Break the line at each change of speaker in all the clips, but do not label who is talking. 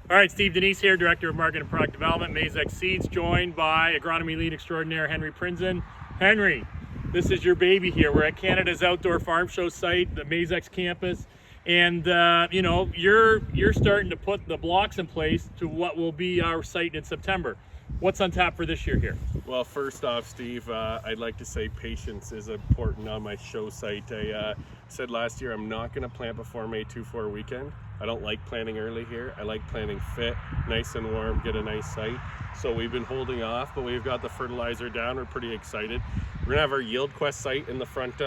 All right, Steve Denys here, Director of Market and Product Development, Maizex Seeds, joined by Agronomy Lead Extraordinaire Henry Prinzen. Henry, this is your baby here. We're at Canada's Outdoor Farm Show site, the Maizex campus, and you know, you're starting to put the blocks in place to what will be our site in September. What's on tap for this year here?
Well, first off, Steve, I'd like to say patience is important on my show site. I said last year I'm not going to plant before May 2-4 weekend. I don't like planting early here. I like planting fit, nice and warm, get a nice site. So we've been holding off, but we've got the fertilizer down. We're pretty excited. We're gonna have our Yield Quest site in the front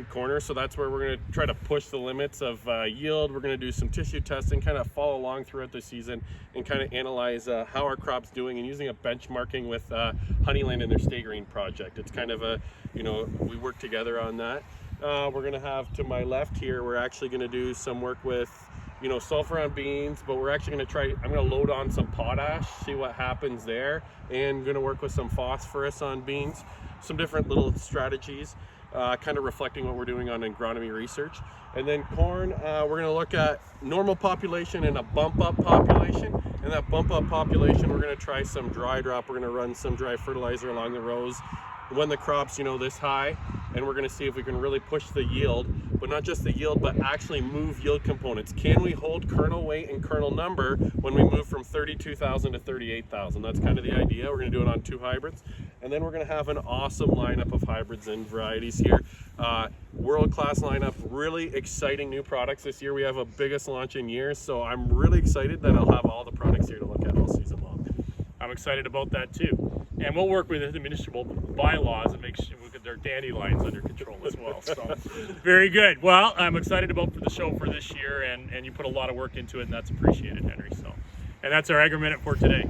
corner, so that's where we're gonna try to push the limits of yield. We're gonna do some tissue testing, kind of follow along throughout the season and kind of analyze how our crop's doing, and using a benchmarking with Honeyland and their Stay Green project. It's kind of a, you know, we work together on that. We're gonna have, to my left here, we're actually gonna do some work with, you know, sulfur on beans, but we're actually going to try, I'm going to load on some potash, see what happens there, and going to work with some phosphorus on beans, some different little strategies, kind of reflecting what we're doing on agronomy research. And then corn, we're going to look at normal population and a bump up population. And that bump up population, we're going to try some dry drop. We're going to run some dry fertilizer along the rows when the crop's, you know, this high, and we're going to see if we can really push the yield, but not just the yield, but actually move yield components. Can we hold kernel weight and kernel number when we move from 32,000 to 38,000? That's kind of the idea. We're going to do it on 2 hybrids, and then we're going to have an awesome lineup of hybrids and varieties here. World-class lineup, really exciting new products this year. We have a biggest launch in years, so I'm really excited that I'll have all the products here to look at all season long.
I'm excited about that too. And we'll work with the municipal bylaws and make sure we get their dandelions under control as well. So, very good. Well, I'm excited about the show for this year, and you put a lot of work into it, and that's appreciated, Henry. So, and that's our AgroMinute for today.